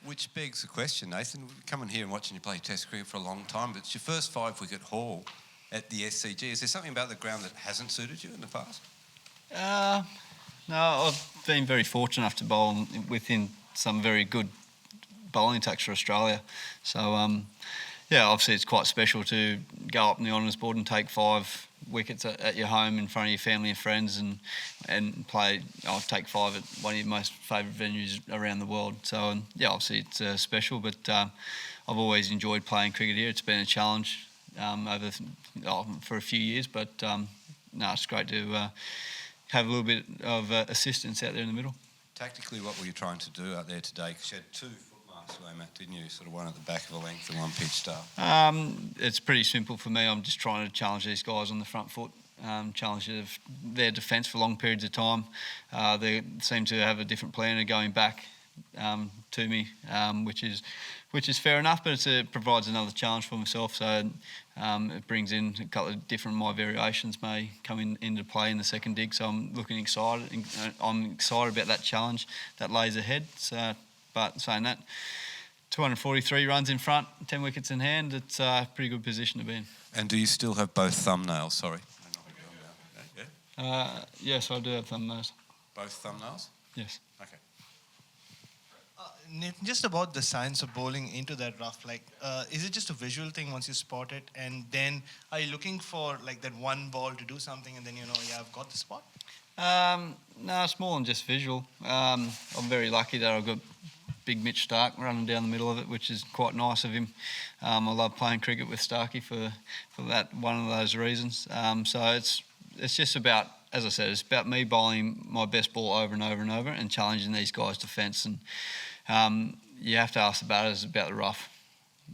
Which begs the question, Nathan, we've come in here and watching you play Test cricket for a long time, but it's your first five-wicket haul at the SCG. Is there something about the ground that hasn't suited you in the past? No, I've been very fortunate enough to bowl within some very good bowling attacks for Australia. So, obviously it's quite special to go up on the honours board and take 5 wickets at your home in front of your family and friends and play. I'll take 5 at one of your most favourite venues around the world. So, obviously it's special, but I've always enjoyed playing cricket here. It's been a challenge for a few years, but it's great to have a little bit of assistance out there in the middle. Tactically, what were you trying to do out there today? Because you had 2 footmarks, Matt, didn't you? Sort of one at the back of a length and one pitch start. It's pretty simple for me. I'm just trying to challenge these guys on the front foot, challenge their defence for long periods of time. They seem to have a different plan of going back to me, which is fair enough, but it provides another challenge for myself. So it brings in a couple of different my variations may come into play in the second dig. So I'm looking excited. I'm excited about that challenge that lays ahead. So, but saying that, 243 runs in front, 10 wickets in hand. It's a pretty good position to be in. And do you still have both thumbnails? Sorry. Yes, I do have thumbnails. Both thumbnails? Yes. Okay. Nathan, just about the science of bowling into that rough, is it just a visual thing once you spot it, and then are you looking for that one ball to do something, and then I've got the spot? No, it's more than just visual. I'm very lucky that I've got big Mitch Stark running down the middle of it, which is quite nice of him. I love playing cricket with Starkey for that one of those reasons. So it's just about, as I said, it's about me bowling my best ball over and over and over and challenging these guys' defence. And you have to ask the batters about the rough.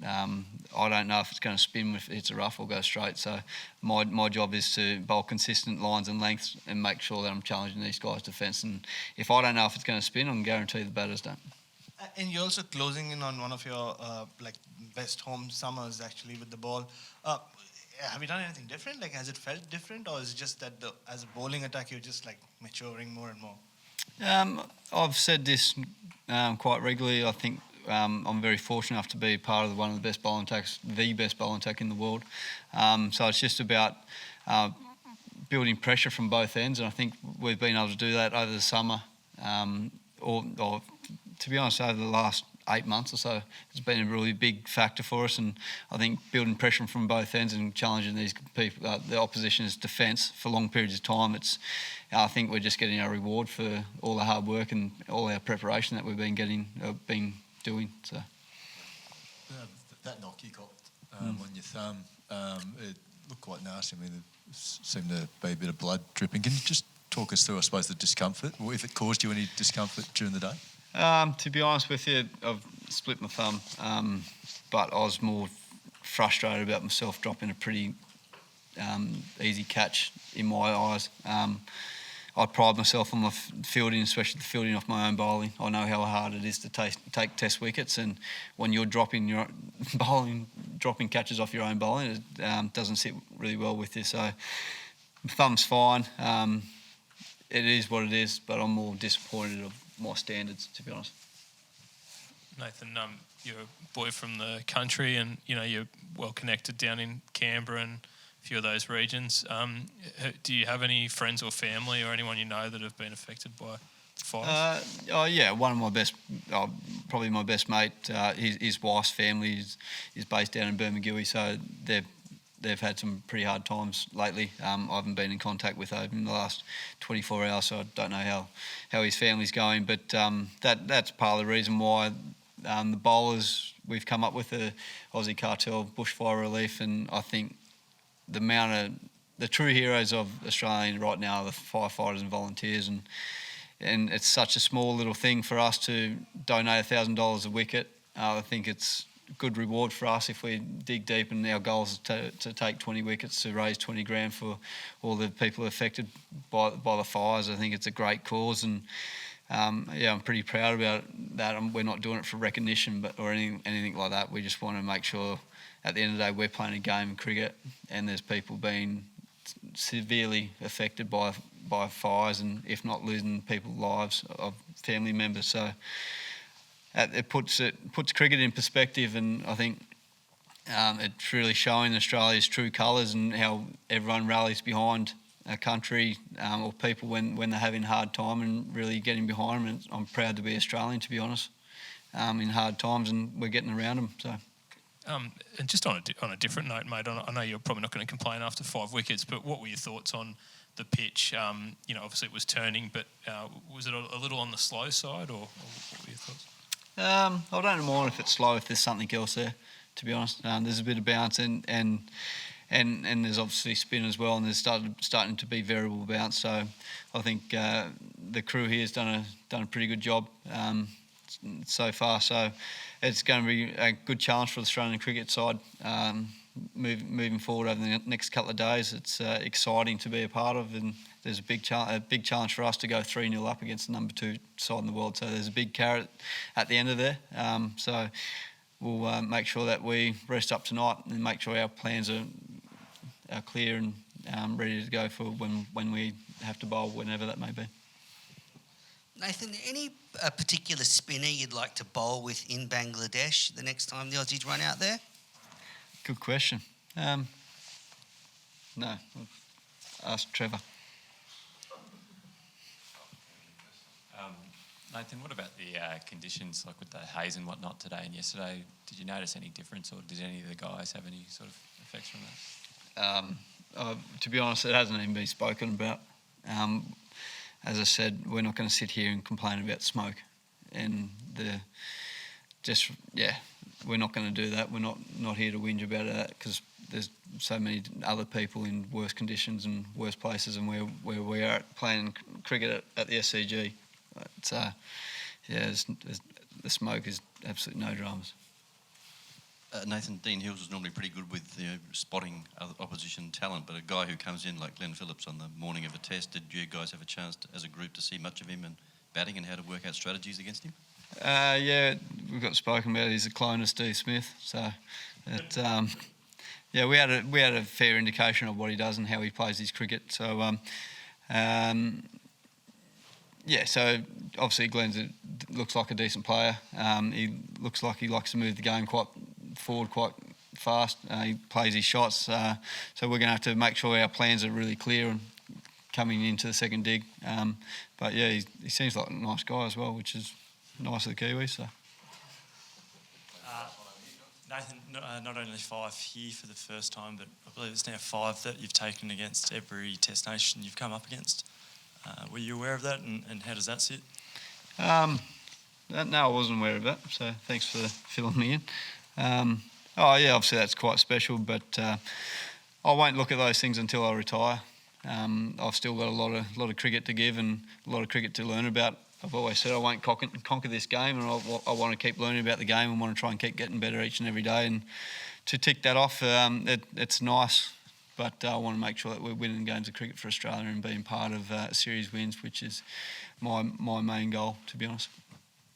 I don't know if it's going to spin if it's a rough or go straight. So my job is to bowl consistent lines and lengths and make sure that I'm challenging these guys' defence. And if I don't know if it's going to spin, I can guarantee the batters don't. And you're also closing in on one of your best home summers actually with the ball. Have you done anything different? Has it felt different, or is it just that as a bowling attack you're just maturing more and more? I've said this quite regularly. I think I'm very fortunate enough to be part of one of the best bowling attacks, the best bowling attack in the world. So it's just about building pressure from both ends, and I think we've been able to do that over the summer, or to be honest, over the last 8 months or so. It's been a really big factor for us, and I think building pressure from both ends and challenging these people, the opposition's defence for long periods of time. I think we're just getting our reward for all the hard work and all our preparation that we've been doing. So that knock you got on your thumb, it looked quite nasty. I mean, there seemed to be a bit of blood dripping. Can you just talk us through, I suppose, the discomfort, or if it caused you any discomfort during the day? To be honest with you, I've split my thumb, but I was more frustrated about myself dropping a pretty easy catch in my eyes. I pride myself on my fielding, especially the fielding off my own bowling. I know how hard it is to take Test wickets, and when you're dropping catches off your own bowling, it doesn't sit really well with you. So my thumb's fine. It is what it is, but I'm more disappointed of my standards, to be honest. Nathan, you're a boy from the country, and you're well connected down in Canberra and a few of those regions. Do you have any friends or family or anyone you know that have been affected by fires? One of my best, probably my best mate. His wife's family is based down in Bermagui, so they've had some pretty hard times lately. I haven't been in contact with him in the last 24 hours, so I don't know how his family's going. But that's part of the reason why the bowlers, we've come up with the Aussie Cartel Bushfire Relief, and I think the true heroes of Australia right now are the firefighters and volunteers, and it's such a small little thing for us to donate $1,000 a wicket. I think it's good reward for us if we dig deep, and our goal is to take 20 wickets to raise 20 grand for all the people affected by the fires. I think it's a great cause, and I'm pretty proud about that. We're not doing it for recognition or anything like that. We just want to make sure at the end of the day we're playing a game of cricket, and there's people being severely affected by fires, and if not losing people's lives of family members. So it puts cricket in perspective, and I think it's really showing Australia's true colours and how everyone rallies behind a country or people when they're having a hard time and really getting behind them. And I'm proud to be Australian, to be honest, in hard times, and we're getting around them. So. And just on a different note, mate, I know you're probably not going to complain after 5 wickets, but what were your thoughts on the pitch? Obviously it was turning, but was it a little on the slow side, or what were your thoughts? I don't mind if it's slow if there's something else there, to be honest. There's a bit of bounce and there's obviously spin as well, and there's starting to be variable bounce. So I think the crew here has done a pretty good job so far. So it's going to be a good challenge for the Australian cricket side moving forward over the next couple of days. It's exciting to be a part of, and there's a big challenge for us to go 3-0 up against the number 2 side in the world. So there's a big carrot at the end of there. So we'll make sure that we rest up tonight and make sure our plans are clear and ready to go for when we have to bowl, whenever that may be. Nathan, any particular spinner you'd like to bowl with in Bangladesh the next time the Aussies run out there? Good question. No, I'll ask Trevor. Nathan, what about the conditions, like with the haze and whatnot today and yesterday? Did you notice any difference, or did any of the guys have any sort of effects from that? To be honest, it hasn't even been spoken about. As I said, we're not going to sit here and complain about smoke, and we're not going to do that. We're not here to whinge about that, because there's so many other people in worse conditions and worse places than where we are playing cricket at the SCG. But, the smoke is absolutely no dramas. Nathan, Dean Hills is normally pretty good with spotting opposition talent, but a guy who comes in like Glenn Phillips on the morning of a test, did you guys have a chance as a group to see much of him and batting and how to work out strategies against him? Yeah, we've got spoken about. He's a clone of Steve Smith, so we had a fair indication of what he does and how he plays his cricket. So so obviously Glenn looks like a decent player. He looks like he likes to move the game quite forward quite fast. He plays his shots. So we're going to have to make sure our plans are really clear and coming into the second dig. But yeah, he seems like a nice guy as well, which is nice of the Kiwis. So. Nathan, not only 5 here for the first time, but I believe it's now 5 that you've taken against every Test nation you've come up against. Were you aware of that, and how does that sit? No, I wasn't aware of that, so thanks for filling me in. Obviously that's quite special, but I won't look at those things until I retire. I've still got a lot of cricket to give and a lot of cricket to learn about. I've always said I won't conquer this game, and I want to keep learning about the game and want to try and keep getting better each and every day. And to tick that off, it's nice, but I want to make sure that we're winning games of cricket for Australia and being part of series wins, which is my main goal, to be honest.